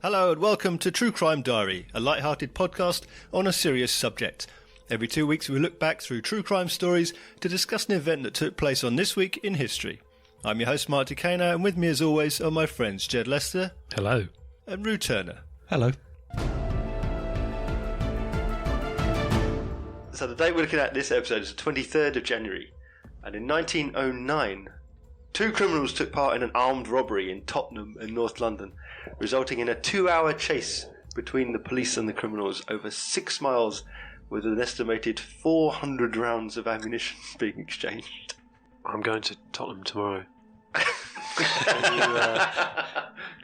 Hello and welcome to True Crime Diary, a light-hearted podcast on a serious subject. Every 2 weeks we look back through true crime stories to discuss an event that took place on this week in history. I'm your host Mark Decano, and with me as always are my friends Jed Lester. Hello. And Rue Turner. Hello. So the date we're looking at this episode is the 23rd of January, and in 1909, two criminals took part in an armed robbery in Tottenham in North London, resulting in a 2-hour chase between the police and the criminals over 6 miles, with an estimated 400 rounds of ammunition being exchanged. I'm going to Tottenham tomorrow.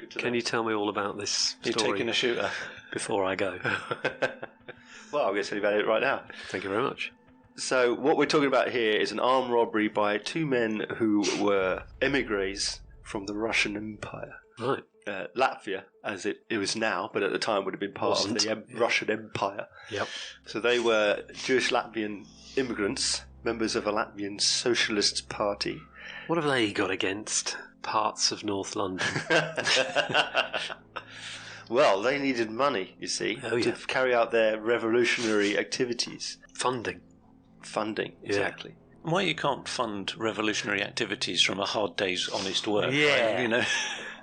Can you tell me all about this story? You're taking a shooter before I go. Well, I'm going to tell you about it right now. Thank you very much. So what we're talking about here is an armed robbery by two men who were emigres from the Russian Empire. Right. Latvia, as it was now, but at the time would have been part of the Russian Empire. Yep. So they were Jewish Latvian immigrants, members of a Latvian Socialist Party. What have they got against parts of North London? Well, they needed money, you see, to carry out their revolutionary activities. Funding, exactly. Why you can't fund revolutionary activities from a hard day's honest work? Yeah. Right? You know,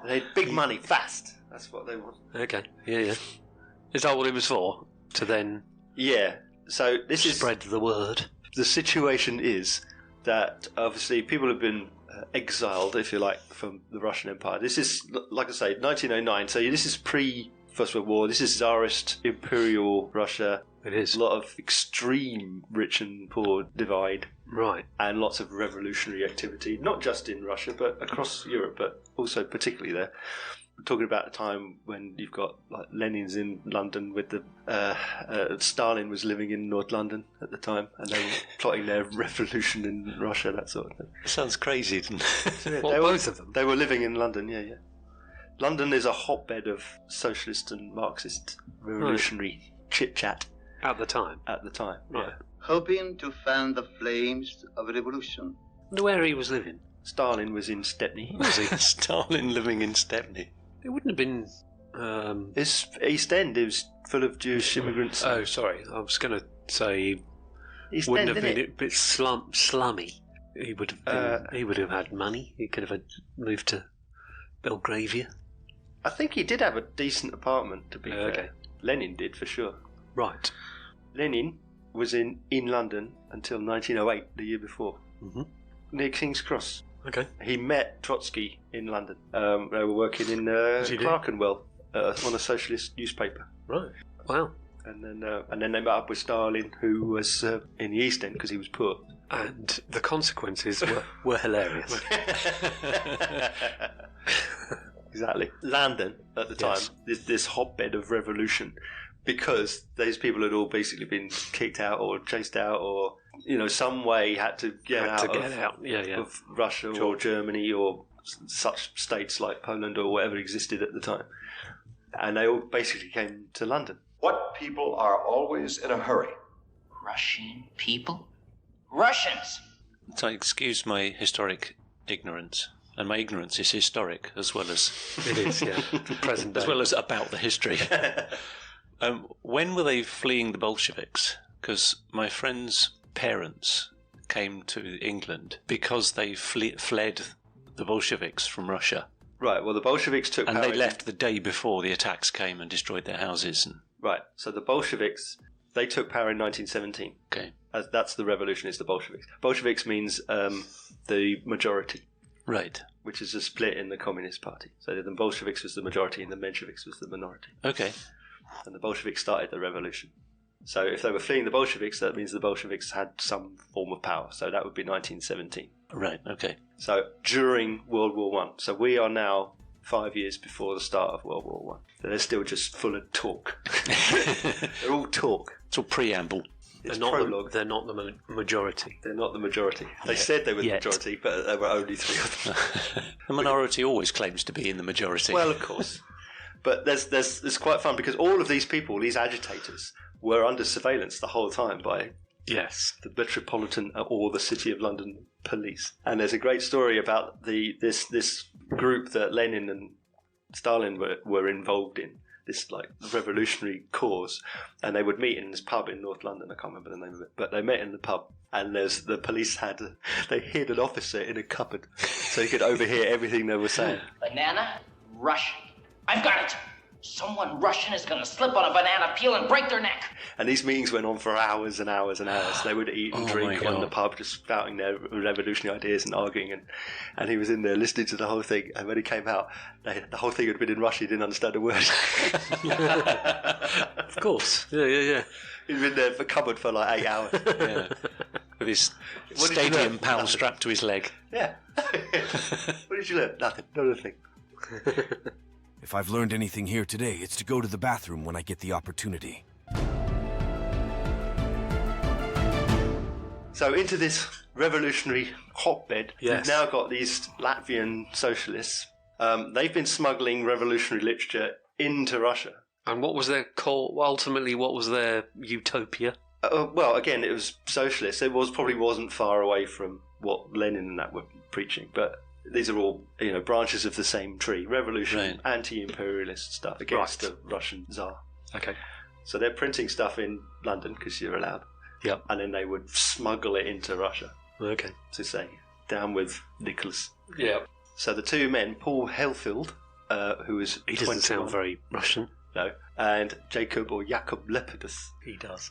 They had big money, fast. That's what they want. Okay, yeah. Is that what it was for? To then so this spread the word? The situation is that obviously people have been exiled, if you like, from the Russian Empire. This is, like I say, 1909, so this is pre-First World War. This is Tsarist Imperial Russia. It is. A lot of extreme rich and poor divide. Right. And lots of revolutionary activity, not just in Russia, but across Europe, but also particularly there. We're talking about a time when you've got like Lenin's in London with the Stalin was living in North London at the time, and they were plotting their revolution in Russia, that sort of thing. sounds crazy, doesn't it? Both of them? They were living in London, yeah. London is a hotbed of socialist and Marxist revolutionary chit-chat. At the time? At the time, right. Yeah. Hoping to fan the flames of revolution. Where he was living? Stalin was in Stepney. Was he? Stalin living in Stepney. It wouldn't have been... It's East End. It was full of Jewish immigrants. Oh, sorry. I was going to say East wouldn't End, have been it? a bit slummy. He would have been, he would have had money. He could have moved to Belgravia. I think he did have a decent apartment, to be fair. Okay. Lenin did, for sure. Right. Lenin was in London until 1908, the year before, near King's Cross. Okay. He met Trotsky in London. They were working in Clerkenwell on a socialist newspaper. Right. Wow. And then they met up with Stalin, who was in the East End because he was poor. And the consequences were hilarious. Exactly. London at the time, this hotbed of revolution, because those people had all basically been kicked out or chased out, or some way had to get out of Russia or Germany or such states like Poland or whatever existed at the time, and they all basically came to London. What people are always in a hurry? Russian people? Russians! So excuse my historic ignorance. And my ignorance is historic as well as... It is, yeah. Present day. As well as about the history. When were they fleeing the Bolsheviks? Because my friend's parents came to England because they fled the Bolsheviks from Russia. Right, well the Bolsheviks took power... And they left the day before the attacks came and destroyed their houses. Right, so the Bolsheviks, they took power in 1917. Okay. That's the revolution, is the Bolsheviks. Bolsheviks means the majority. Right. Which is a split in the Communist Party. So the Bolsheviks was the majority and the Mensheviks was the minority. Okay. And the Bolsheviks started the revolution. So if they were fleeing the Bolsheviks, that means the Bolsheviks had some form of power. So that would be 1917. Right, okay. So during World War One. So we are now 5 years before the start of World War One. So they're still just full of talk. They're all talk. It's all preamble. It's prologue. They're not the majority. They're not the majority. They said they were the majority, but there were only 3 of them. The minority always claims to be in the majority. Well, of course. But it's quite fun because all of these people, these agitators, were under surveillance the whole time by the Metropolitan or the City of London police. And there's a great story about this group that Lenin and Stalin were involved in this like revolutionary cause, and they would meet in this pub in North London. I can't remember the name of it, but they met in the pub, and the police they hid an officer in a cupboard so he could overhear everything they were saying. Banana, Russian. I've got it. Someone Russian is going to slip on a banana peel and break their neck. And these meetings went on for hours and hours and hours. They would eat and drink on the pub, just spouting their revolutionary ideas and arguing. And he was in there listening to the whole thing. And when he came out, the whole thing had been in Russian. He didn't understand a word. Of course. Yeah. He'd been there for cupboard for like 8 hours. Yeah. With his stadium pal strapped to his leg. Yeah. What did you learn? Nothing. Not a thing. If I've learned anything here today, it's to go to the bathroom when I get the opportunity. So into this revolutionary hotbed, yes. We've now got these Latvian socialists. They've been smuggling revolutionary literature into Russia. And what was their call? Ultimately, what was their utopia? Well, again, it was socialist. It probably wasn't far away from what Lenin and that were preaching, but these are all, branches of the same tree. Revolution, anti-imperialist stuff against the Russian Tsar. Okay. So they're printing stuff in London because you're allowed. Yep. And then they would smuggle it into Russia. Okay. To say, down with Nicholas. Yeah. So the two men, Paul Helfield, who is He doesn't 21, sound very Russian. No. And Jacob Lepidus. He does.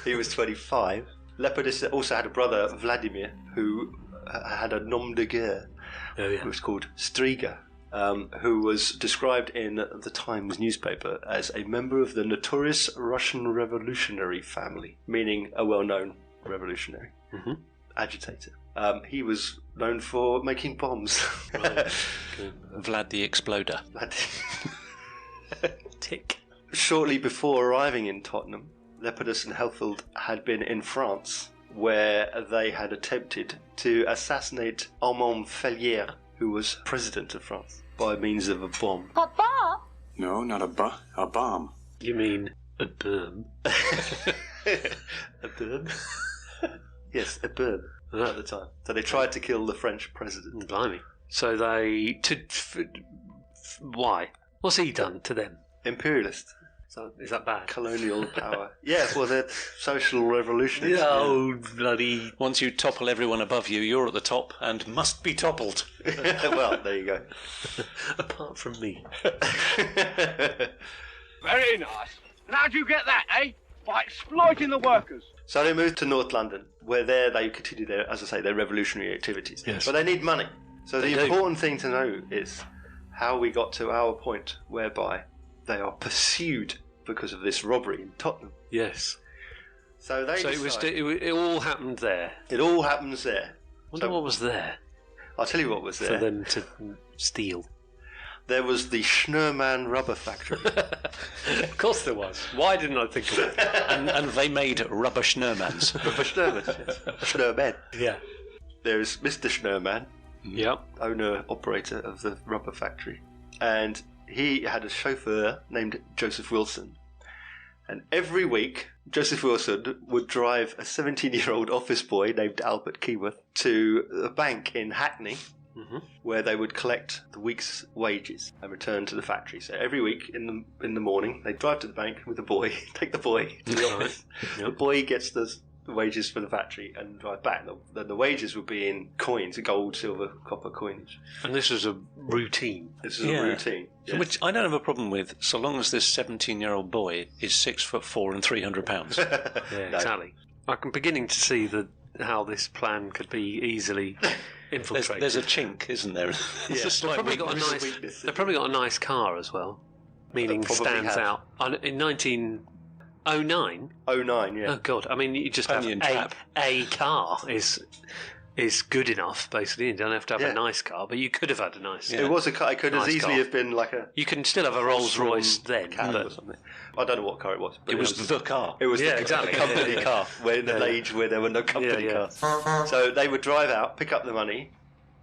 He was 25. Lepidus also had a brother, Vladimir, who had a nom de guerre, who was called Striga, who was described in the Times newspaper as a member of the notorious Russian revolutionary family, meaning a well-known revolutionary agitator. He was known for making bombs. Right. Vlad the Exploder. Tick. Shortly before arriving in Tottenham, Lepidus and Helfield had been in France, where they had attempted to assassinate Armand Fallières, who was president of France, by means of a bomb. A bomb? No, not a bomb. You mean a berm? A bomb? Yes, a bomb at the time. So they tried to kill the French president. Blimey. So they... Why? What's he done to them? Imperialist. So is that bad? Colonial power. Yeah, well, they're social revolutionaries. Oh, bloody... Once you topple everyone above you, you're at the top and must be toppled. Well, there you go. Apart from me. Very nice. And how'd you get that, eh? By exploiting the workers. So they moved to North London, where there they continue their, as I say, their revolutionary activities. Yes. But they need money. So the important thing to know is how we got to our point whereby they are pursued because of this robbery in Tottenham. Yes. So they it all happened there. It all happens there. Wonder what was there I'll tell you what was there. for them to steal. There was the Schnurman rubber factory. Of course there was. Why didn't I think of it? and they made rubber Schnurmans. Rubber Schnurman, yes. Schnurman. Yeah. There's Mr. Schnurman, Yep. owner-operator of the rubber factory. And he had a chauffeur named Joseph Wilson. And every week, Joseph Wilson would drive a 17-year-old office boy named Albert Keyworth to a bank in Hackney, where they would collect the week's wages and return to the factory. So every week in the morning, they'd drive to the bank with the boy, take the boy to the office. The boy gets the wages for the factory and drive back. The wages would be in coins, gold, silver, copper coinage. And this was a routine. This is a routine. Yes. Which I don't have a problem with, so long as this 17-year-old boy is 6'4" and 300 pounds. Yeah, exactly. I'm beginning to see how this plan could be easily infiltrated. There's a chink, isn't there? Yeah. They've probably got a nice car as well, meaning stands out. In 1909? 09, yeah. Oh God! I mean, you just have a car is good enough. Basically, you don't have to have a nice car, but you could have had a nice. It was a car. It could as easily have been like a. You can still have a Rolls Royce then, or something. I don't know what car it was. But it was the car. It was exactly. the company car. We're in an age where there were no company cars. So they would drive out, pick up the money,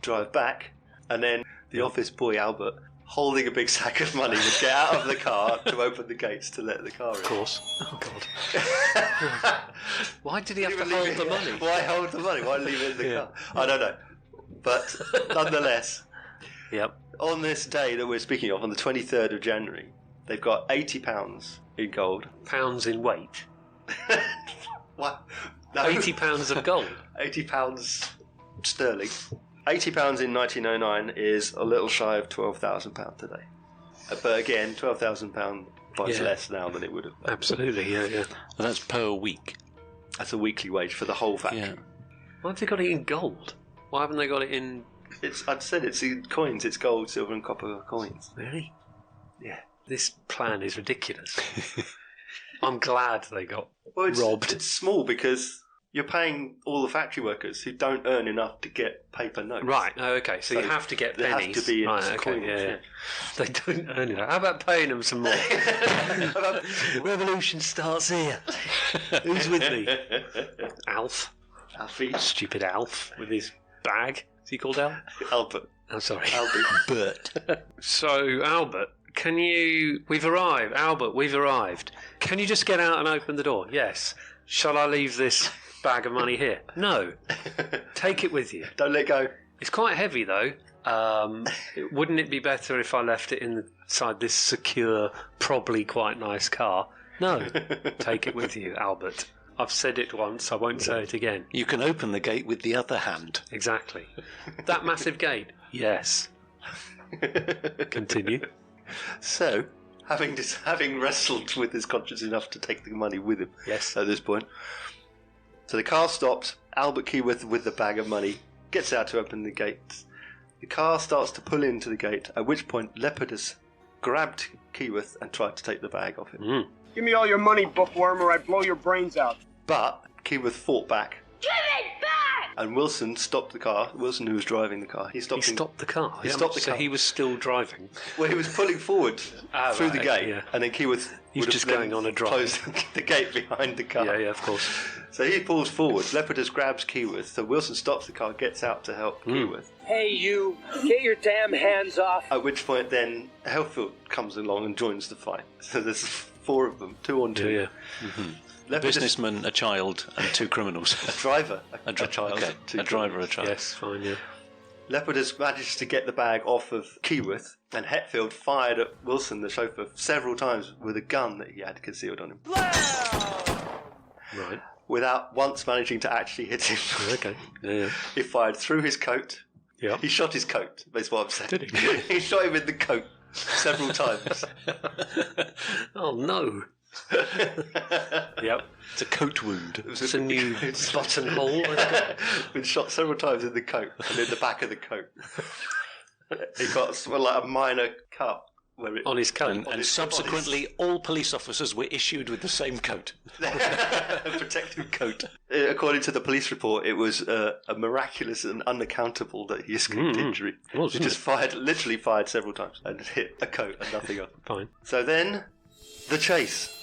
drive back, and then the office boy Albert, holding a big sack of money, would get out of the car to open the gates to let the car in. Of course. Oh God. Why did he have to hold the money? Why hold the money? Why leave it in the car? I don't know. But nonetheless, Yep. On this day that we're speaking of, on the 23rd of January, they've got £80 in gold. Pounds in weight. What? No. £80 of gold. £80 sterling. £80 in 1909 is a little shy of £12,000 today. But again, £12,000 buys less now than it would have. Absolutely, yeah. Well, that's per week. That's a weekly wage for the whole factory. Yeah. Why have they got it in gold? Why haven't they got it in... I'd said it's in coins. It's gold, silver and copper coins. Really? Yeah. This plan is ridiculous. I'm glad they got Well, robbed. It's small because you're paying all the factory workers who don't earn enough to get paper notes. Right, oh, okay, so you have to get they pennies. have to be in right, okay, coins. yeah. They don't earn enough. How about paying them some more? Revolution starts here. Who's with me? Alf. Alfie. Stupid Alf with his bag. Is he called Alf? Albert. I'm sorry. Albert. Bert. So, Albert, we've arrived. Albert, we've arrived. Can you just get out and open the door? Yes. Shall I leave this bag of money here? No. Take it with you. Don't let go. It's quite heavy, though. Wouldn't it be better if I left it inside this secure, probably quite nice car? No. Take it with you, Albert. I've said it once, I won't say it again. You can open the gate with the other hand. Exactly. That massive gate? Yes. Continue. So, having wrestled with his conscience enough to take the money with him Yes. at this point. So the car stops. Albert Keyworth, with the bag of money, gets out to open the gate. The car starts to pull into the gate, at which point Leopard has grabbed Keyworth and tried to take the bag off him. Mm. Give me all your money, bookworm, or I blow your brains out. But Keyworth fought back. Give it back! And Wilson stopped the car. Wilson, who was driving the car, he stopped the car. He stopped the so car. he was still driving. Well, he was pulling forward through the gate, yeah. and then Keyworth He's would just have going on a drive. closed the gate behind the car. Yeah, of course. So he pulls forward. Leopardus grabs Keyworth. So Wilson stops the car, gets out to help Keyworth. Hey, you, get your damn hands off. At which point, then Hellfield comes along and joins the fight. So there's 4 of them, 2 on 2. Yeah. Mm-hmm. A Leopardus, businessman, a child, and 2 criminals. a driver, a child, Okay. 2 A driver, criminals. a child. Yes, fine, yeah. Leopardus managed to get the bag off of Keyworth, and Hetfield fired at Wilson, the chauffeur, several times with a gun that he had concealed on him. Right. Without once managing to actually hit him. Okay. Yeah. He fired through his coat. Yeah. He shot his coat, that's what I'm saying. Did he? He shot him in the coat several times. Oh, no. Yep. It's a coat wound. It's a new buttonhole. Been shot several times in the coat and in the back of the coat. He got like a minor cut where it, On his coat. And subsequently, all police officers were issued with the same coat. a protective coat. According to the police report, it was a miraculous and unaccountable that he escaped injury. It was, He wasn't just literally fired several times and hit a coat and nothing else. Fine. So then, the chase.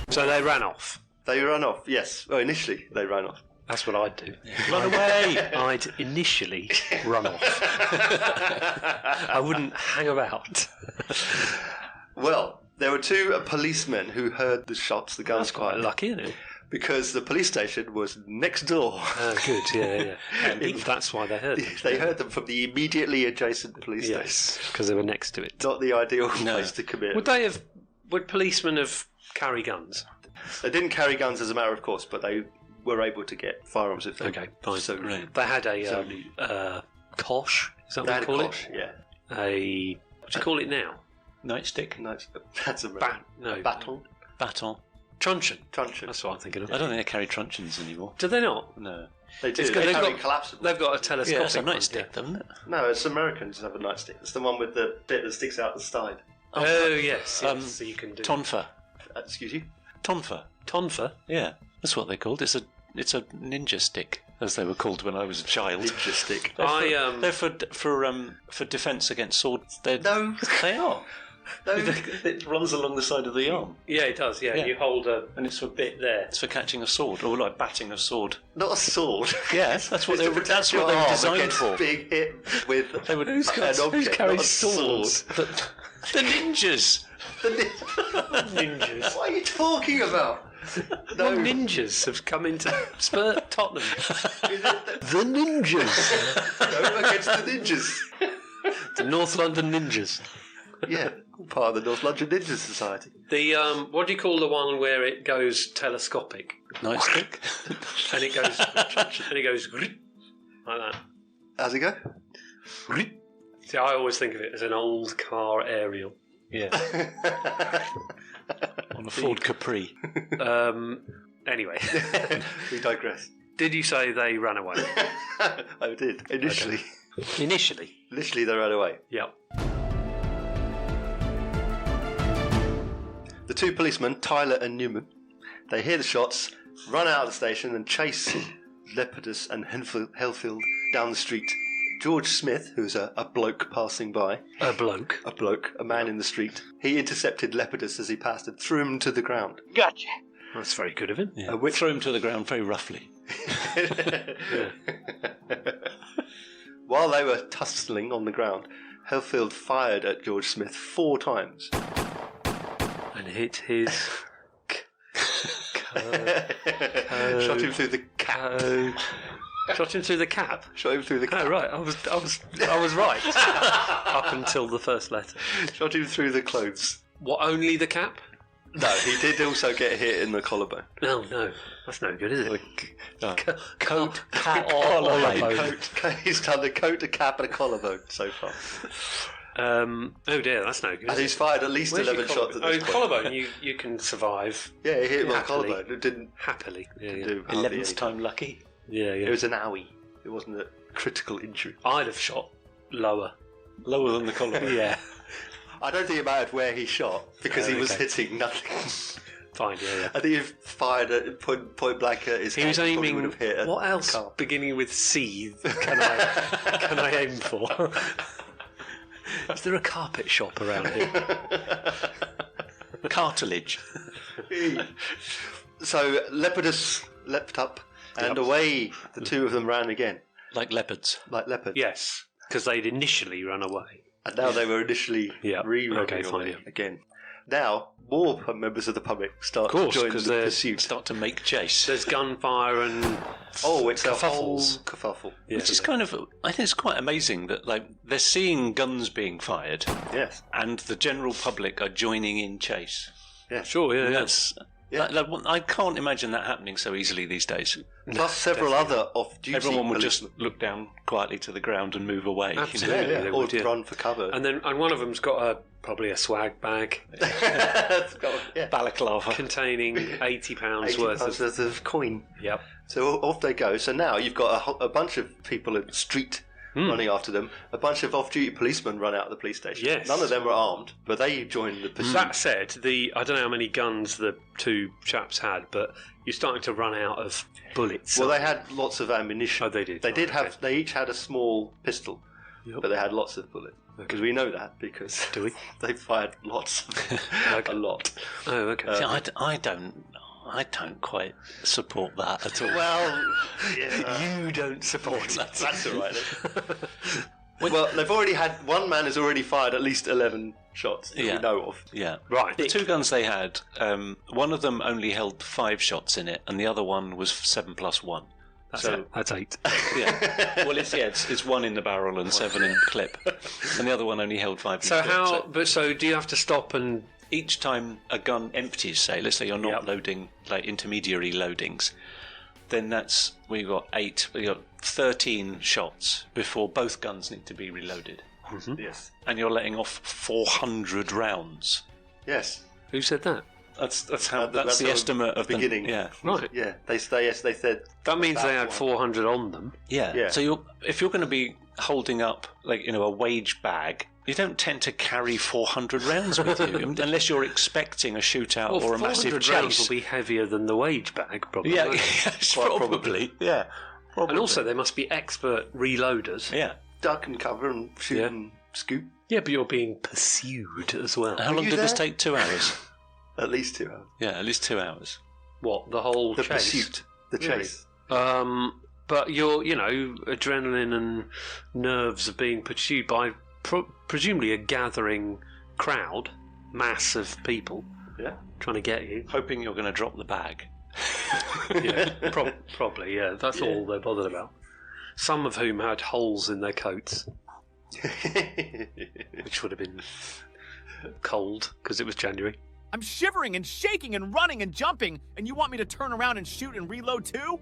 So they ran off. They ran off, yes. Well, initially they ran off. That's what I'd do. Run away! I'd initially run off. I wouldn't hang about. Well, there were 2 policemen who heard the shots, the That's quite gunfire, lucky, isn't it? because the police station was next door. Oh, good, yeah. And that's why they heard them. They heard them from the immediately adjacent police station. Yes, because they were next to it. Not the ideal place to commit. Would policemen have carry guns? They didn't carry guns as a matter of course, but they were able to get firearms if they Okay, fine. So, Right. They had a kosh, is that They what had you call a kosh, yeah. it? What do you call it now? Nightstick? No, that's a Baton. Baton. Truncheon. truncheon. That's what I'm thinking of. I don't think they carry truncheons anymore. Do they not? No. They do. It's They they've carry got- collapsible. They've got a telescopic Yeah, it's a one, nightstick, yeah. doesn't it? No, it's Americans who have a nightstick. It's the one with the bit that sticks out the side. Oh, yes. Um, So you can do... Tonfa. Excuse you? Tonfa. Tonfa? Yeah, that's what they're called. It's a ninja stick, as they were called when I was a child. Ninja stick. They're for defence against swords. No. They are. No. It runs along the side of the arm, Yeah, it does, yeah. Yeah. You hold a and it's for bit there. It's for catching a sword, or like batting a sword. Not a sword. Yes, that's what It's to they were. protect That's your what they were arm designed against for. being hit with They would. an object, carries not a sword. swords? The ninjas. Ninjas. What are you talking about? No. Ninjas have come into Tottenham. The ninjas. No, against the ninjas. The North London Ninjas. Yeah, part of the North London Ninja Society. The what do you call the one where it goes telescopic? Nightstick. And it goes like that. How's it go? See, I always think of it as an old car aerial. Yeah. On a Ford Capri. Anyway. We digress. Did you say they ran away? I did. Initially. Okay. Initially, they ran away. Yep. The two policemen, Tyler and Newman, they hear the shots, run out of the station and chase Lepidus and Hellfield down the street. George Smith, who's a bloke passing by. A bloke, a man in the street. He intercepted Lepidus as he passed and threw him to the ground. Gotcha. That's very good of him. Yeah. Threw him to the ground very roughly. While they were tussling on the ground, Hellfield fired at George Smith 4 times. And hit his... Shot him through the cap. Shot him through the cap? Shot him through the cap. Oh, right. I was right. Up until the first letter. Shot him through the clothes. What, only the cap? No, he did also get hit in the collarbone. No. That's no good, is it? Coat, cap, collarbone. He's done the coat, a cap, and a collarbone so far. Oh dear, that's no good. And he's fired at least Where's 11 shots at this point. Collarbone, you can survive. Yeah, he hit him on Happily. collarbone. It didn't Happily. Yeah. do hardly 11th anything. time lucky. Yeah. It was an owie. It wasn't a critical injury. I'd have shot lower. Lower than the collarbone. Yeah. I don't think it mattered where he shot because he was okay. hitting nothing. Fine, yeah. I think if fired at point blank at his He head, was probably aiming. would have hit a What else car. beginning with C can I aim for? Is there a carpet shop around here? Cartilage. So Lepidus leapt up and away the two of them ran again, Like leopards. like leopards. Yes, because they'd initially run away. And now they were initially Yeah. re-running Okay, fine, away yeah. again. Now, more members of the public start Of course, to join 'cause the they're- pursuit. Start to make chase. There's gunfire and Oh, it's a whole kerfuffles. kerfuffle. Yeah. Which is kind of, I think it's quite amazing that they're seeing guns being fired Yes. and the general public are joining in chase. Sure, yeah. That's, I can't imagine that happening so easily these days. Plus several other off-duty Everyone would just policemen. look down quietly to the ground and move away. Absolutely. Yeah, they or would, yeah. run for cover. And one of them's got probably a swag bag yeah. Balaclava. containing £80 £80 worth of. coin. Yep. So off they go. So now you've got a bunch of people in the street running after them. A bunch of off-duty policemen run out of the police station. Yes. None of them were armed, but they joined the pursuit. That said, I don't know how many guns the two chaps had, but you're starting to run out of bullets. Well, they had lots of ammunition. Oh, they did. They did Right, have. They each had a small pistol, but they had lots of bullets. Because we know that because Do we? they fired lots, a lot. Oh, okay. See, I don't quite support that at all. Well, yeah, You don't support it. that's all right. Then. Well, they've already had one man has already fired at least 11 shots that we know of. Yeah. Right. The two guns they had, one of them only held 5 shots in it, and the other one was 7+1. That's 8. Yeah. Well, it's 1 in the barrel and 7 in the clip, and the other one only held 5. So in the clip. so do you have to stop and... Each time a gun empties, say, let's say you're not loading like intermediary loadings, then that's we got 13 shots before both guns need to be reloaded. Mm-hmm. Yes. And you're letting off 400 rounds. Yes. Who said that? That's That's the the estimate of beginning. Yeah. Right. Yeah. They said That means about they had 400 on them. Yeah. Yeah. So if you're going to be holding up a wage bag, you don't tend to carry 400 rounds with you unless you're expecting a shootout or a massive 400 rounds chase. will be heavier than the wage bag, probably. Yeah, won't it? yes, Quite probably. Yeah. And also, they must be expert reloaders. Yeah. duck and cover and shoot Yeah. and scoop. Yeah, but you're being pursued as well. How long you did this there? take? 2 hours? At least 2 hours. Yeah, at least 2 hours. What, the whole The chase? pursuit. The Really? chase. But your, adrenaline and nerves of being pursued by presumably a gathering crowd, mass of people, trying to get you. Hoping you're going to drop the bag. Probably, yeah. That's all they're bothered about. Some of whom had holes in their coats, which would have been cold because it was January. I'm shivering and shaking and running and jumping, and you want me to turn around and shoot and reload too?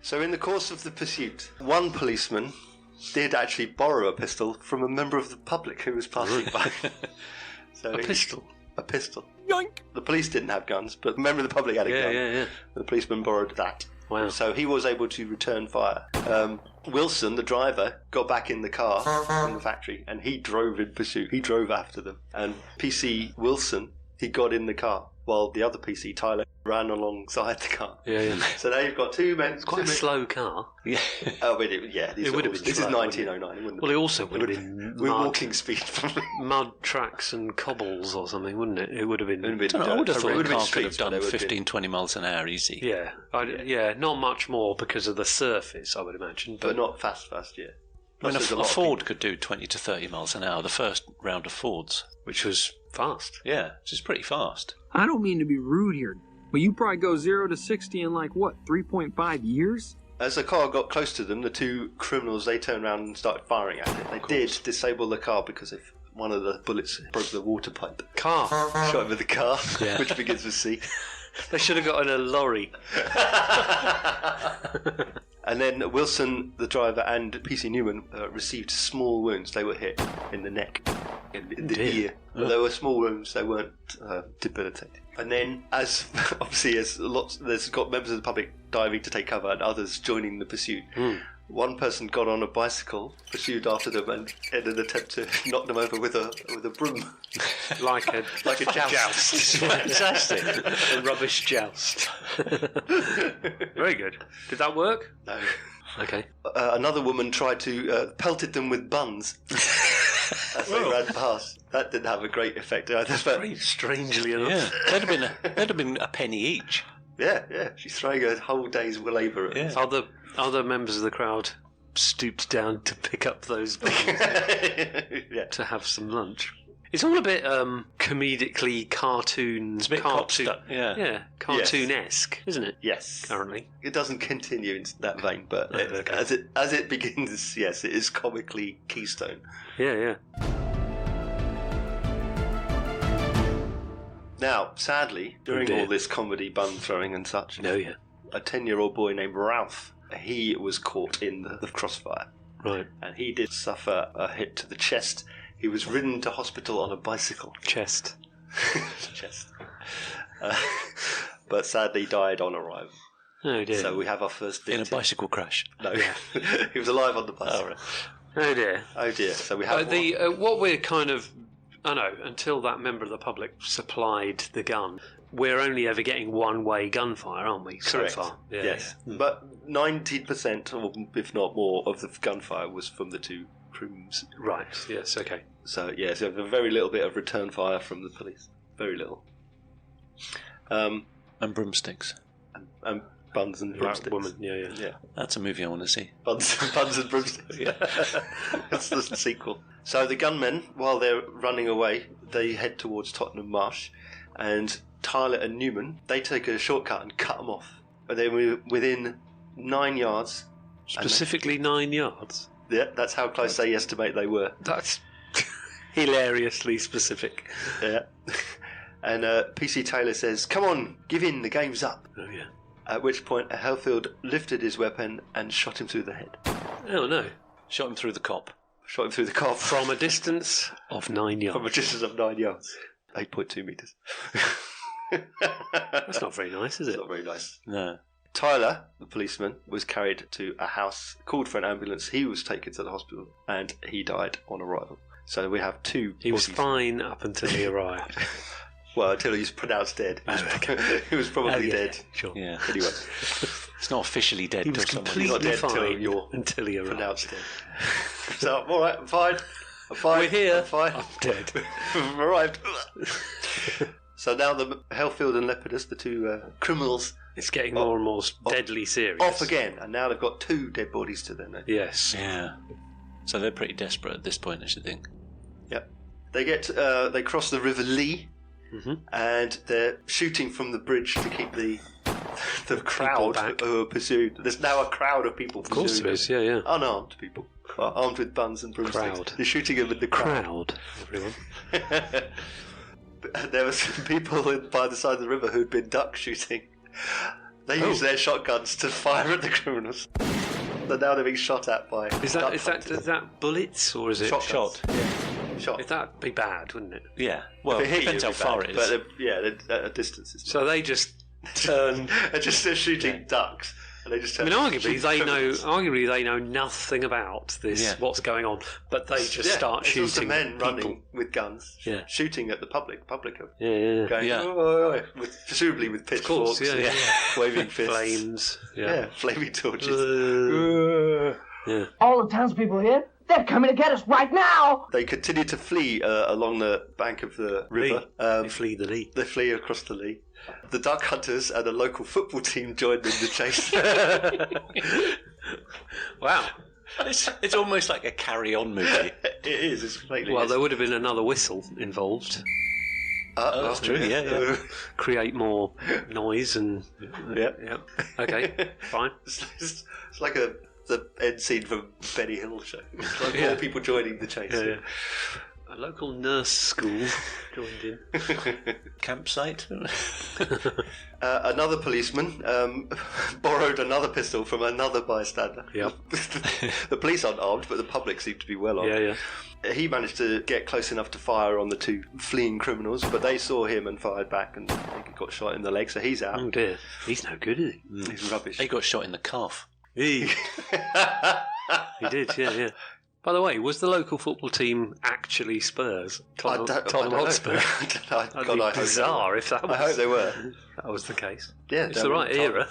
So in the course of the pursuit, one policeman did actually borrow a pistol from a member of the public who was passing by. So Pistol? A pistol. Yoink! The police didn't have guns, but a member of the public had a gun. Yeah. The policeman borrowed that. Wow. So he was able to return fire. Wilson, the driver, got back in the car from the factory, and he drove in pursuit. He drove after them. And PC Wilson, he got in the car, while the other PC, Tyler, ran alongside the car. Yeah. So now you've got two men. It's quite a slow car. Yeah. Oh, but it would have been. This is 1909. Well, it also would have been we're walking speed. mud tracks and cobbles or something, wouldn't it? It would have been. I would have thought a car could have done but 15, 20 miles an hour easy. Yeah, not much more because of the surface, I would imagine. But not fast, yeah. I mean, a Ford could do 20 to 30 miles an hour, the first round of Fords. Which was fast. Yeah, which is pretty fast. I don't mean to be rude here, but you probably go 0 to 60 in 3.5 years? As the car got close to them, the two criminals, they turned around and started firing at it. They did disable the car because if one of the bullets broke the water pipe. Car. Shot over the car, which begins with C. They should have got in a lorry. And then Wilson, the driver, and PC Newman received small wounds. They were hit in the neck, in the ear. But they were small wounds. They weren't debilitating. And then, there's got members of the public diving to take cover, and others joining the pursuit. One person got on a bicycle, pursued after them, and in an attempt to knock them over with a broom, like a joust. Fantastic. A rubbish joust. Very good. Did that work? No. Okay. Another woman tried to pelted them with buns as they ran past. That didn't have a great effect either. Strangely enough. Yeah, that'd have been a penny each. Yeah. She's throwing a whole day's labour at Yeah. Other members of the crowd stooped down to pick up those buns to have some lunch. It's all a bit comedically cartoon-esque, isn't it? Yes. Currently. It doesn't continue in that vein, but as it begins, yes, it is comically keystone. Yeah. Now, sadly, during all this comedy bun throwing and such, a 10-year-old boy named Ralph, he was caught in the crossfire. Right. And he did suffer a hit to the chest. He was ridden to hospital on a bicycle. Chest. But sadly died on arrival. Oh dear. So we have our first victim. In a bicycle crash? No. He was alive on the bus. Oh, right. Oh dear. Oh dear. So we have what we're kind of... I know, until that member of the public supplied the gun, we're only ever getting one-way gunfire, aren't we, Correct. so far? Yeah, yes. Yeah. But 90%, or if not more, of the gunfire was from the two crims. Right, yes, okay. So, yes, a very little bit of return fire from the police. Very little. And broomsticks. And buns and broomsticks. Woman, yeah. That's a movie I want to see. Buns and broomsticks. That's the sequel. So the gunmen, while they're running away, they head towards Tottenham Marsh, and Tyler and Newman, they take a shortcut and cut them off. But they were within 9 yards. Specifically 9 yards? Yeah, that's how close they estimate they were. That's hilariously specific. Yeah. And PC Taylor says, "Come on, give in, the game's up." Oh, yeah. At which point, Hellfield lifted his weapon and shot him through the head. Oh, no. Shot him through the cop. From a distance of 9 yards. From a distance of 9 yards. 8.2 metres. That's not very nice, is it? It's not very nice. No. Tyler, the policeman, was carried to a house, called for an ambulance. He was taken to the hospital, and he died on arrival. So we have two He was bodies. fine up until he arrived. Well, until he's pronounced dead. He was probably dead. Sure. Yeah. Anyway. It's not officially dead He was till someone... completely He's not dead fine you're until he arrived. pronounced dead. So, all right, I'm fine. I'm fine. We're here. I'm fine. I'm dead. I've arrived. So now the Hellfield and Lepidus, the two criminals... It's getting more and more deadly serious. Off again, and now they've got two dead bodies to their name. Yes. Yeah. So they're pretty desperate at this point, I should think. Yep. They cross the River Lee, and they're shooting from the bridge to keep the crowd who are pursued. There's now a crowd of people. Of course there is. Yeah. Unarmed people, armed with buns and broomsticks. Crowd. They're shooting them in the crowd. Everyone. There were some people by the side of the river who'd been duck shooting. They used their shotguns to fire at the criminals. So now they're being shot at by. Is that bullets or is it shot? Yeah. Shot. That'd be bad, wouldn't it? Yeah. Well, it depends how far it is. But they're at a distance. So they just turn. They're shooting ducks. And they just turn. Arguably they know nothing about this. Yeah. What's going on? But they just start shooting. It's also men people. running with guns, shooting at the public. Yeah. Going, presumably with pitchforks, waving fists, flames, flaming torches. All the townspeople here, they're coming to get us right now! They continue to flee along the bank of the river. They flee the Lee. They flee across the Lee. The duck hunters and a local football team joined in the chase. Wow. It's almost like a carry-on movie. It is. It's completely. Well, there would have been another whistle involved. That's true. Yeah. Create more noise and. Yeah. Okay. Fine. It's like the end scene from Benny Hill show. It's like more people joining the chase. Yeah. A local nurse school joined in. Campsite. Another policeman borrowed another pistol from another bystander. Yep. The police aren't armed, but the public seem to be well armed. Yeah. He managed to get close enough to fire on the two fleeing criminals, but they saw him and fired back, and I think he got shot in the leg, so he's out. Oh dear. He's no good, is he? He's rubbish. He got shot in the calf. He did, yeah. By the way, was the local football team actually Spurs? Tottenham Hotspur? That'd be bizarre if that was. I hope they were. That was the case. Yeah, it's the right era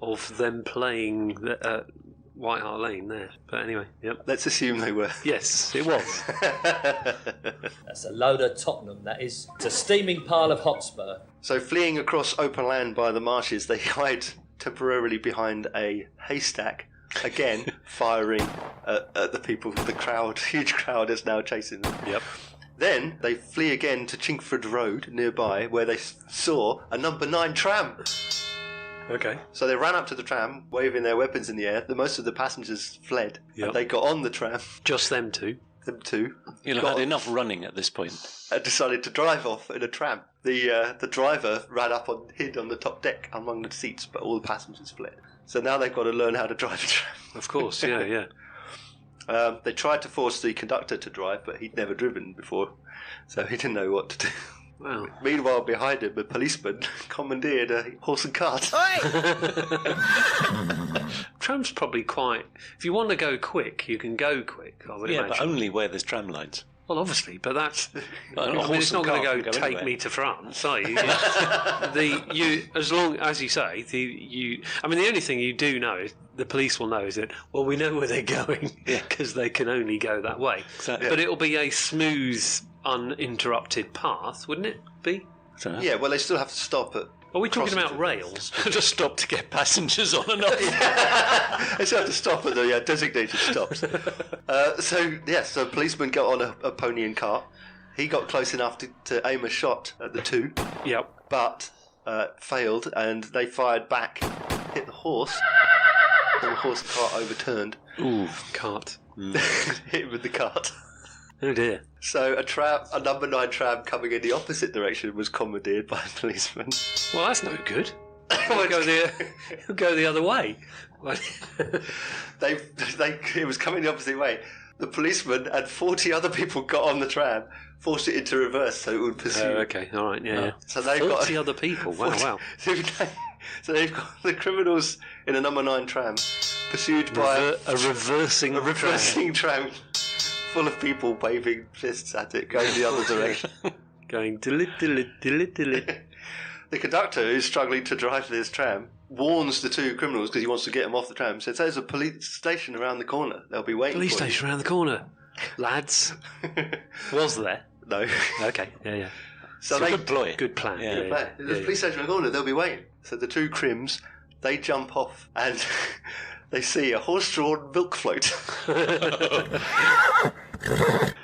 of them playing White Hart Lane there. But anyway, yep. Let's assume they were. Yes, it was. That's a load of Tottenham, that is. It's a steaming pile of Hotspur. So fleeing across open land by the marshes, they hide temporarily behind a haystack. Again, firing at the people. The crowd, huge crowd, is now chasing them. Yep. Then they flee again to Chingford Road nearby, where they saw a number 9 tram. Okay. So they ran up to the tram, waving their weapons in the air. Most of the passengers fled. Yep. And they got on the tram. Just them two. Them two. You'll have had enough running at this point. And decided to drive off in a tram. The driver ran up hid on the top deck among the seats, but all the passengers fled. So now they've got to learn how to drive a tram. Of course, yeah. They tried to force the conductor to drive, but he'd never driven before, so he didn't know what to do. Wow. Meanwhile, behind him, a policeman commandeered a horse and cart. Tram's probably quite... If you want to go quick, you can go quick, I would imagine. But only where there's tram lines. Well, obviously, but that's... it's not going to go take anywhere. Me to France, are you? As long as you say, the only thing you do know is the police will know is that, well, we know where they're going because they can only go that way. Exactly. But it'll be a smooth, uninterrupted path, wouldn't it be? Yeah, well, they still have to stop at... Are we talking about rails? Just stop to get passengers on and off. They still have to stop at the designated stops. So policeman got on a pony and cart. He got close enough to aim a shot at the two. Yep. But failed, and they fired back, hit the horse, and the horse and cart overturned. Ooh, cart. Hit him with the cart. Oh dear. So a number 9 tram coming in the opposite direction was commandeered by a policeman. Well, that's no good. He'll go the other way. It was coming the opposite way. The policeman and 40 other people got on the tram, forced it into reverse so it would pursue. Okay, all right, yeah. So they've 40 other people. Wow. So they've got the criminals in a number 9 tram, pursued by a reversing tram. Full of people waving fists at it, going the other direction. Going dilly. The conductor, who's struggling to drive this tram, warns the two criminals because he wants to get them off the tram. Says there's a police station around the corner. They'll be waiting. Police station around the corner, lads. Was there? No. Okay. Yeah. So good ploy. Good plan. Yeah. There's a police station around the corner. They'll be waiting. So the two crims, they jump off and they see a horse-drawn milk float.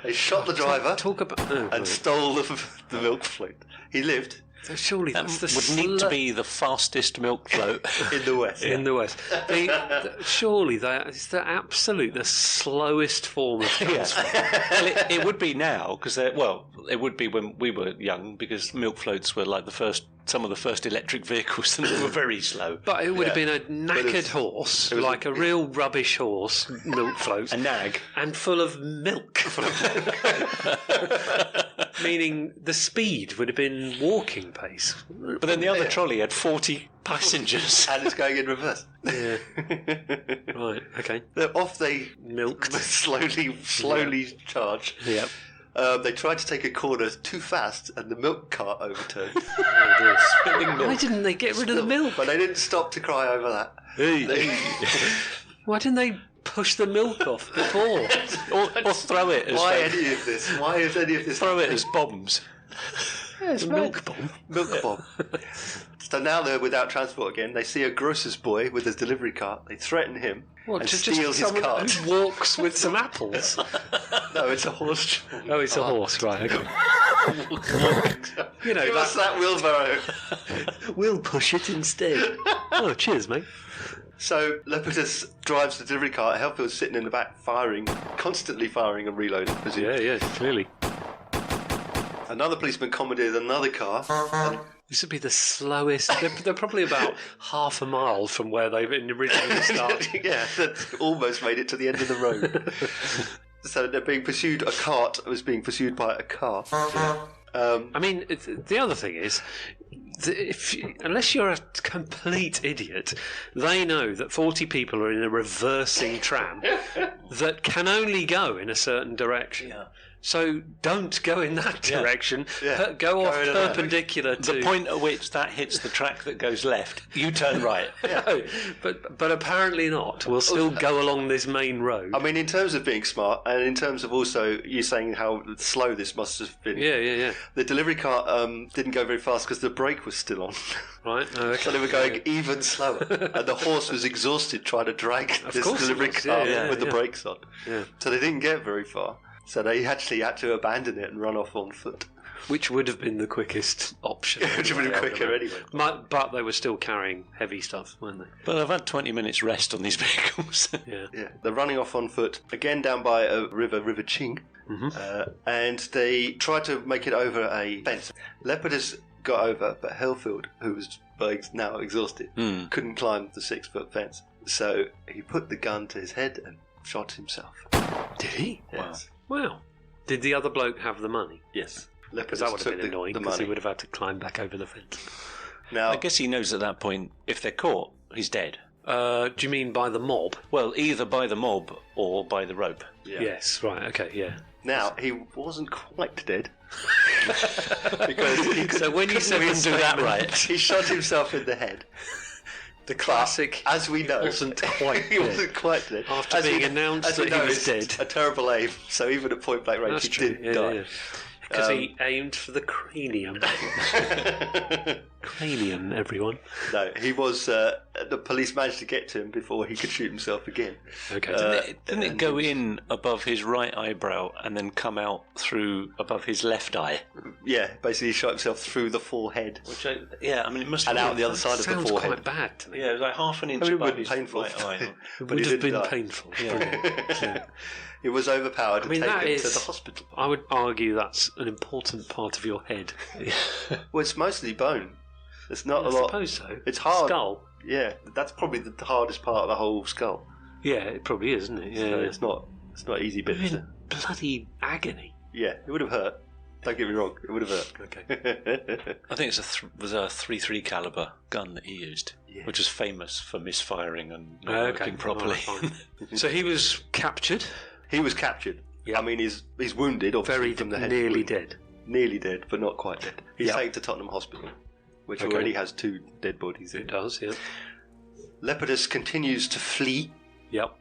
They shot the driver Talk about and stole the milk float. He lived. So surely That that's would need to be the fastest milk float in the West. In the West. Surely it's the slowest form of transport. Well, it would be now, because it would be when we were young, because milk floats were like some of the first electric vehicles, and they were very slow. But it would have been a knackered horse, like a real rubbish horse, milk float. A nag. And full of milk. Meaning the speed would have been walking pace. But then the other trolley had 40 passengers. And it's going in reverse. Yeah. Right, okay. Off they milked. slowly charge. Yep. They tried to take a corner too fast, and the milk cart overturned. Spilling milk. Why didn't they get rid of the milk? But they didn't stop to cry over that. Why didn't they push the milk off before? or throw it as Why any of this? Why is any of this? Throw it as bombs. Yeah, it's milk bomb. Milk bomb. So now they're without transport again. They see a grocer's boy with his delivery cart. They threaten him and steal his cart. Who walks with some apples? No, it's a horse. Oh, it's a horse, right? Okay. Give us that wheelbarrow. We'll push it instead. Oh, cheers, mate. So Lepidus drives the delivery cart. Hellfield's sitting in the back, constantly firing and reloading. Yeah, clearly. Another policeman commandeered another car. This would be the slowest. They're probably about half a mile from where they originally started. Yeah, that's almost made it to the end of the road. So they're being pursued. A cart was being pursued by a car. I mean, the other thing is, unless you're a complete idiot, they know that 40 people are in a reversing tram that can only go in a certain direction. Yeah. So don't go in that direction. Yeah. Go off perpendicular to the point at which that hits the track that goes left. You turn right. No, but apparently not. We'll still go along this main road. I mean, in terms of being smart, and in terms of also you saying how slow this must have been. Yeah. The delivery cart didn't go very fast because the brake was still on. Right. Oh, okay. So they were going even slower, and the horse was exhausted trying to drag this delivery cart with the brakes on. Yeah. So they didn't get very far. So they actually had to abandon it and run off on foot. Which would have been the quickest option. Which would have been quicker anyway. But they were still carrying heavy stuff, weren't they? But I've had 20 minutes rest on these vehicles. Yeah. They're running off on foot, again down by a River Ching. Mm-hmm. And they tried to make it over a fence. Lepidus got over, but Hellfield, who was now exhausted, couldn't climb the 6-foot fence. So he put the gun to his head and shot himself. Did he? Yes. Wow. Did the other bloke have the money? Yes. Because that would have been annoying, because he would have had to climb back over the fence. Now, I guess he knows at that point, if they're caught, he's dead. Do you mean by the mob? Well, either by the mob or by the rope. Yeah. Yes, right, okay, yeah. Now, he wasn't quite dead. Because so when you said do that right, he shot himself in the head. The classic, as we know, wasn't quite he wasn't quite dead. After being announced that he was dead. A terrible aim, so even at point blank range, he didn't die. Because he aimed for the cranium. Cranium, everyone. No, he was. The police managed to get to him before he could shoot himself again. Okay. Didn't it go in above his right eyebrow and then come out through above his left eye? Yeah, basically he shot himself through the forehead. I mean, it must and have out the other side of the sounds forehead. quite bad to me. Yeah, it was like half an inch I mean, above it his painful. right eye. It would have been painful. Yeah. It was overpowered and taken that is, to the hospital. I would argue that's an important part of your head. Well, it's mostly bone. It's not a I lot. suppose so. It's hard. Skull. Yeah, that's probably the hardest part of the whole skull. Yeah, it probably is, isn't it? Yeah, so it's not easy bit. In bloody agony. Yeah, it would have hurt. Don't get me wrong, it would have hurt. Okay. I think it was a .33 caliber gun that he used, which was famous for misfiring and not working properly. So he was captured. He was captured. Yep. I mean, he's wounded, obviously, from the head. Nearly dead. Nearly dead, but not quite dead. He's taken to Tottenham Hospital, which already has 2 dead bodies in. It does, yeah. Lepidus continues to flee. Yep.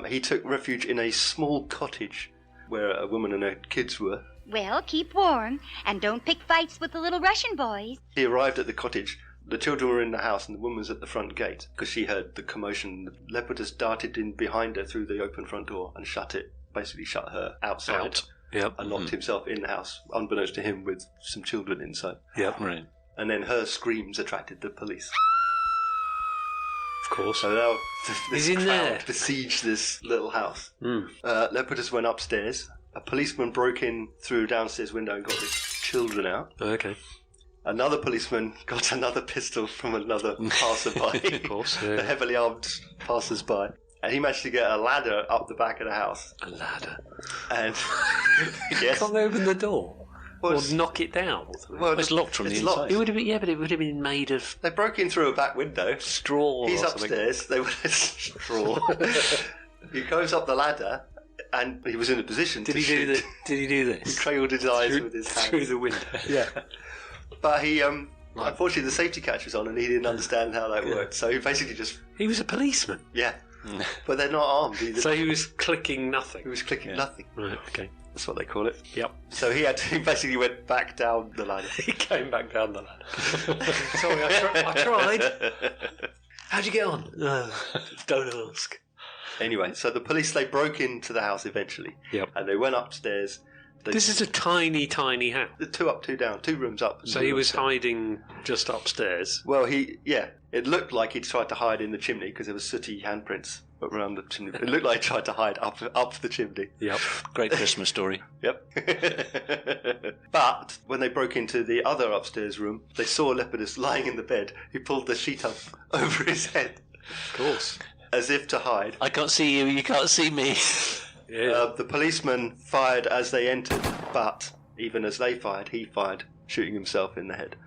He took refuge in a small cottage where a woman and her kids were. Well, keep warm, and don't pick fights with the little Russian boys. He arrived at the cottage. The children were in the house, and the woman was at the front gate because she heard the commotion. Lepidus darted in behind her through the open front door and shut her outside. Yep. and locked himself in the house, unbeknownst to him, with some children inside. Yep. Right. And then her screams attracted the police. Of course. So now this He's in crowd there. besieged this little house. Mm. Lepidus went upstairs. A policeman broke in through a downstairs window and got his children out. Okay. Another policeman got another pistol from another passerby. Of course. The heavily armed passers-by. And he managed to get a ladder up the back of the house. A ladder. And yes, Can't they open the door? Well, Or it's- knock it down? well, It's locked from the it's inside. locked. It would have been, yeah, but it would have been made of They broke in through a back window. straw. He's or something. upstairs. They were straw. He goes up the ladder, and he was in a position Did to he shoot. do Did he do He this? cradled his eyes Through- with his through hands. the window. Yeah. But he, unfortunately, the safety catch was on, and he didn't understand how that worked. So he basically just, He was a policeman, yeah. But they're not armed either. so he was clicking nothing. He was clicking nothing. Right. Okay. That's what they call it. Yep. So he basically went back down the ladder. He came back down the ladder. Sorry, I tried. How'd you get on? Don't ask. Anyway, so the police, they broke into the house eventually. Yep. And they went upstairs. This is a tiny, tiny house. The 2 up, 2 down, 2 rooms up. So 2 he was rooms down. hiding just upstairs. Well, it looked like he tried to hide in the chimney because there was sooty handprints around the chimney. It looked like he tried to hide up the chimney. Yep. Great Christmas story. Yep. But when they broke into the other upstairs room, they saw Lepidus lying in the bed. He pulled the sheet up over his head. Of course. As if to hide. I can't see you, you can't see me. Yeah. The policeman fired as they entered, but even as they fired, he fired, shooting himself in the head.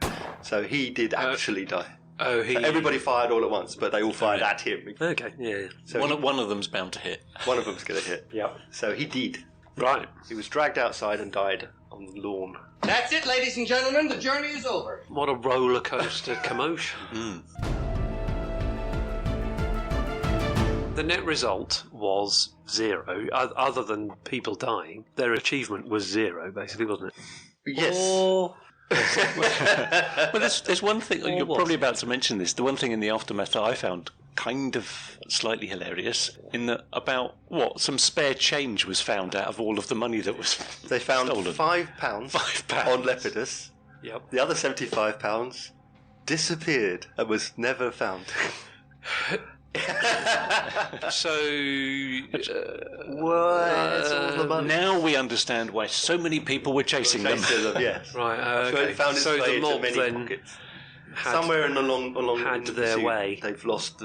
So he did actually die. Oh, Everybody fired all at once, but they all fired at him. Okay, yeah. So one of them's bound to hit. one of them's going to hit. Yep. So he did. Right. He was dragged outside and died on the lawn. That's it, ladies and gentlemen. The journey is over. What a roller coaster commotion. The net result was 0. Other than people dying, their achievement was 0, basically, wasn't it? Yes. Or... Well, there's one thing, Or you're what? probably about to mention this, the one thing in the aftermath that I found kind of slightly hilarious, in that some spare change was found out of all of the money that was They found stolen. £5 on Lepidus. Yep. The other £75 disappeared and was never found. So... Where's all the money? Now we understand why so many people were chasing them. Yes. Right, So okay. it found its So way the into mob many then pockets. had, Somewhere along had in the their pursuit, way. they've lost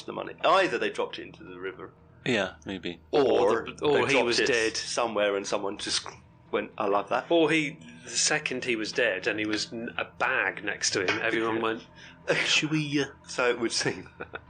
the money. Either they dropped it into the river, Yeah, maybe. or he they dropped was it dead. somewhere, and someone just went, "I love that." Or the second he was dead and he was a bag next to him, everyone went, should we... So it would seem.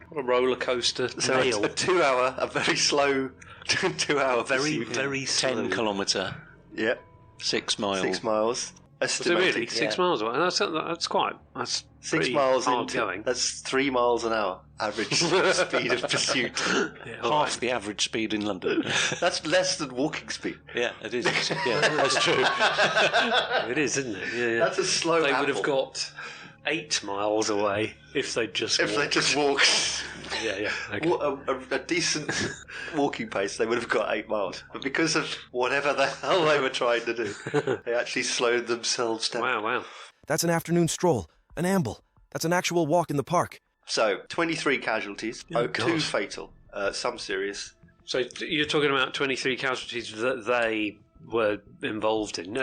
What a roller coaster So nail. a 2 hour, a very slow 2 hour, Very, pursuit. very 10 slow. kilometre, Yeah, 6 miles. 6 miles. Was it Estimated, really? 6 miles away? That's quite... That's 6 pretty miles hard into going. that's 3 miles an hour average speed of pursuit. Yeah, Half the average speed in London. That's less than walking speed. Yeah, it is. Yeah, that's true. It is, isn't it? Yeah, yeah. That's a slow. They apple. would have got 8 miles away if they just walked. Yeah. Okay. A decent walking pace, they would have got 8 miles. But because of whatever the hell they were trying to do, they actually slowed themselves down. Wow. That's an afternoon stroll, an amble. That's an actual walk in the park. So, 23 casualties, Oh, 2 gosh. fatal, some serious. So you're talking about 23 casualties that they were involved in. No,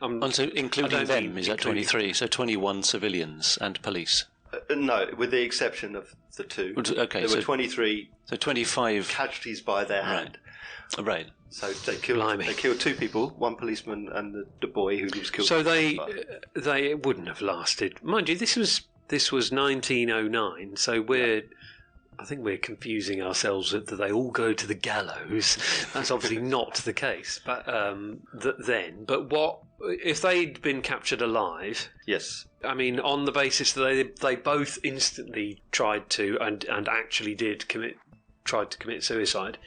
I'm So I including don't them mean is at including- 23, so 21 civilians and police. No, with the exception of the 2. Okay, there so were 23 so 25 casualties by their hand. Right. So they killed 2 people, 1 policeman and the boy who was killed. So they wouldn't have lasted. Mind you, this was 1909. So I think we're confusing ourselves that they all go to the gallows. That's obviously not the case. But But what if they'd been captured alive? Yes. I mean, on the basis that they both instantly tried to and actually tried to commit suicide,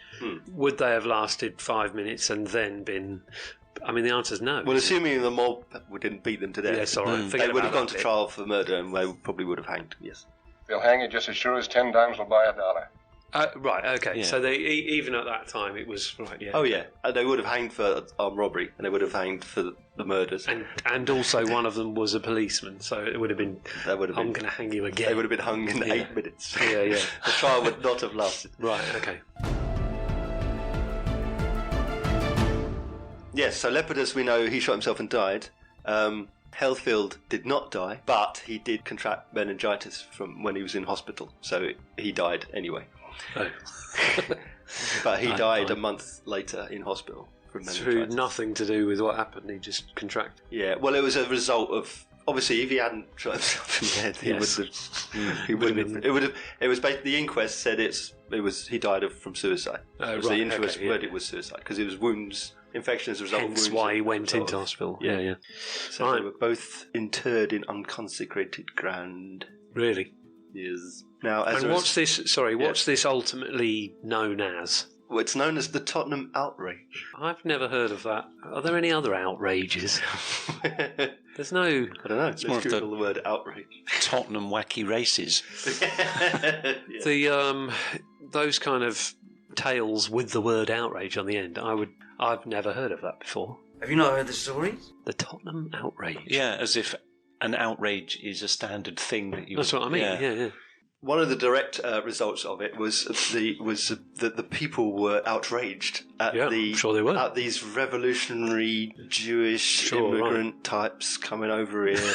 would they have lasted 5 minutes and then been? I mean, the answer's no. Well, assuming the mob didn't beat them to death, Yes, all right. they Forget would have about gone that to bit. trial for murder and they probably would have hanged. Yes. They'll hang you just as sure as 10 dimes will buy $1. Right, okay. Yeah. So even at that time, it was right. Yeah. Oh yeah, and they would have hanged for armed robbery, and they would have hanged for the murders. And also one of them was a policeman, so it would have been. I'm going to hang you again. They would have been hung in 8 minutes. Yeah, yeah. The trial would not have lasted. Right. Okay. Yes. So Lepidus, we know he shot himself and died. Heathfield did not die, but he did contract meningitis from when he was in hospital, so he died anyway. Oh. But he died a month later in hospial from meningitis. Through nothing to do with what happened, he just contracted. Yeah, well, it was a result of, obviously, if he hadn't shot himself in the head, he wouldn't have. It was basically, the inquest said he died from suicide. The inquest verdict was suicide because it was wounds. Infection as a result of wounds. Hence why he went into hospital. Yeah. So they were both interred in unconsecrated ground. Really? Yes. Now, what's this ultimately known as? Well, it's known as the Tottenham Outrage. I've never heard of that. Are there any other outrages? There's no... I don't know. Let's Google the word outrage. Tottenham wacky races. Those kind of tales with the word outrage on the end, I've never heard of that before. Have you not heard the story? The Tottenham Outrage. Yeah, as if an outrage is a standard thing that you... That's what I mean, yeah. One of the direct results of it was that the people were outraged at sure they were. At these revolutionary Jewish immigrant types coming over here,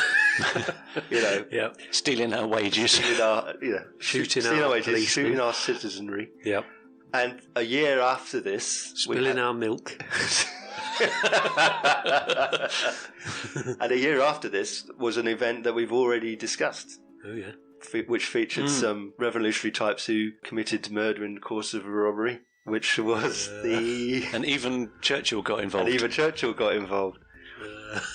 stealing our wages, shooting our wages, shooting our citizenry. Yep. And a year after this, spilling our milk. And a year after this was an event that we've already discussed. Oh yeah. Which featured some revolutionary types who committed murder in the course of a robbery, which was And even Churchill got involved.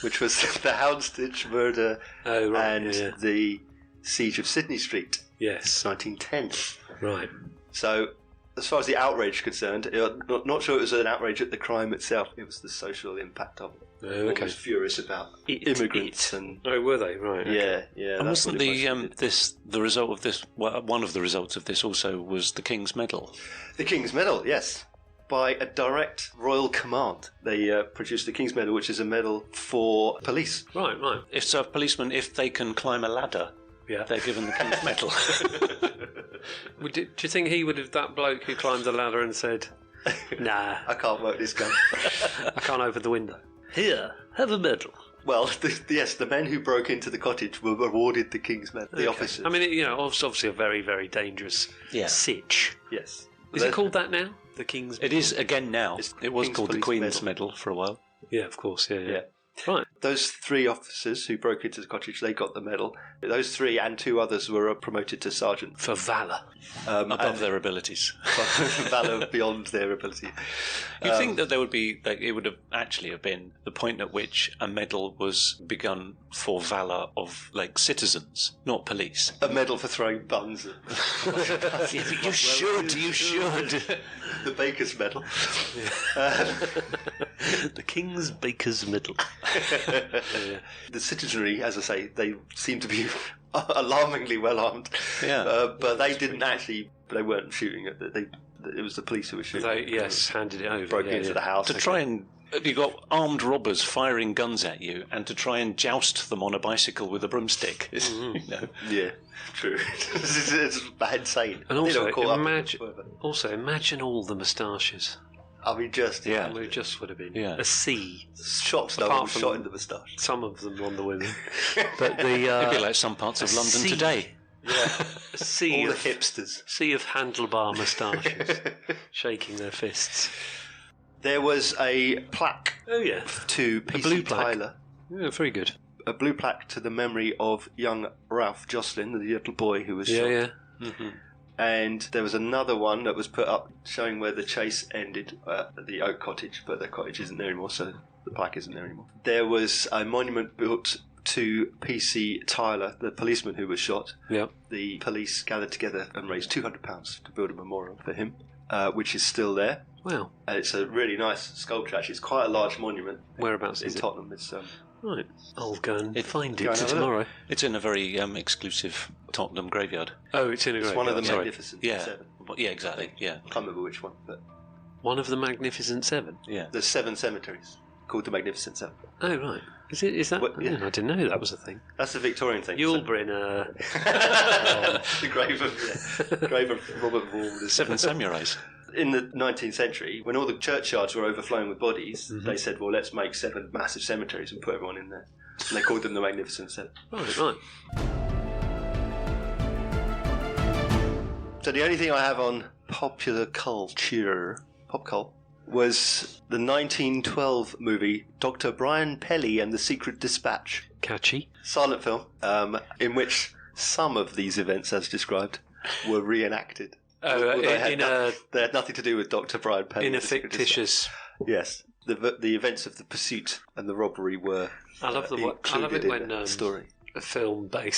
Which was the Houndsditch murder the siege of Sydney Street. Yes. 1910. Right. So, as far as the outrage is concerned, not sure it was an outrage at the crime itself, it was the social impact of it. Okay. I was furious about immigrants and... Oh, were they? Right. Okay. Yeah. And wasn't the result of this... Well, one of the results of this also was the King's Medal. The King's Medal, yes. By a direct royal command. They produced the King's Medal, which is a medal for police. Right. If a policeman, if they can climb a ladder, they're given the King's Medal. Do you think he would have, that bloke who climbed the ladder and said, nah, I can't work this gun. I can't open the window. Here, have a medal. Well, the men who broke into the cottage were awarded the King's Medal, the officers. I mean, obviously a very, very dangerous sitch. Yes. Is it called that now? The King's Medal? It is again now. It was called the Queen's Medal for a while. Yeah, of course, yeah. Right. Those 3 officers who broke into the cottage, they got the medal. Those 3 and 2 others were promoted to sergeant. For valour. Above their abilities. Valour beyond their ability. You'd think that there would be, it would have actually have been the point at which a medal was begun for valour of, citizens, not police. A medal for throwing buns. You should. The Baker's Medal. The King's Baker's Medal. The citizenry, as I say, they seem to be alarmingly well armed. Yeah. But they didn't actually. They weren't shooting at it. It was the police who were shooting. They handed it over. Broke into the house to try and. You got armed robbers firing guns at you, and to try and joust them on a bicycle with a broomstick. Yeah, true. It's insane. And also, imagine all the moustaches. I mean, just it just would have been a sea. Shots, no one was shot in the moustache. Some of them on the women, but it'd be like some parts of London today. Yeah, a sea all of the hipsters, sea of handlebar moustaches, shaking their fists. There was a plaque. Oh yeah, to P.C. Tyler. Yeah, very good. A blue plaque to the memory of young Ralph Jocelyn, the little boy who was shot. Yeah. Mm-hmm. And there was another one that was put up showing where the chase ended at the Oak Cottage, but the cottage isn't there anymore, so the plaque isn't there anymore. There was a monument built to P.C. Tyler, the policeman who was shot. Yep. The police gathered together and raised £200 to build a memorial for him, which is still there. Wow. And it's a really nice sculpture, actually. It's quite a large monument. Whereabouts is it? In Tottenham. It's right. I'll go and find it tomorrow. It's in a very exclusive Tottenham graveyard. Oh, it's in a graveyard. It's one of the Magnificent Seven. Yeah, exactly. Yeah. I can't remember which one, but One of the Magnificent Seven? Yeah. there's 7 cemeteries called the Magnificent Seven. Oh, right. Is that? What- yeah. I didn't know that was a thing. That's the Victorian thing. Yulbrynner. The grave of Robert Wall. 7 samurais. In the 19th century, when all the churchyards were overflowing with bodies, they said, well, let's make 7 massive cemeteries and put everyone in there. And they called them the Magnificent Seven. Right. So the only thing I have on popular culture, pop cult, was the 1912 movie Dr. Brian Pelly and the Secret Dispatch. Catchy. Silent film, in which some of these events, as described, were reenacted. Oh, they had nothing to do with Dr. Brian Pelly. in a fictitious. Yes, the events of the pursuit and the robbery were. I love it included when in the story. a film a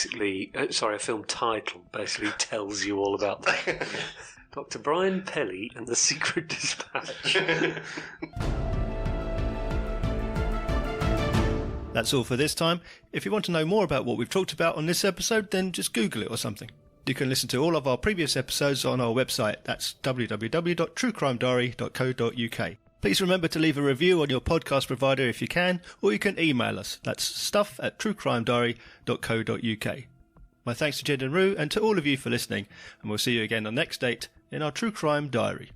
film title basically tells you all about that. Dr. Brian Pelly and the Secret Dispatch. That's all for this time. If you want to know more about what we've talked about on this episode, then just Google it or something. You can listen to all of our previous episodes on our website. That's www.truecrimediary.co.uk. Please remember to leave a review on your podcast provider if you can, or you can email us. That's stuff@truecrimediary.co.uk. My thanks to Jed and Rue and to all of you for listening, and we'll see you again on the next date in our True Crime Diary.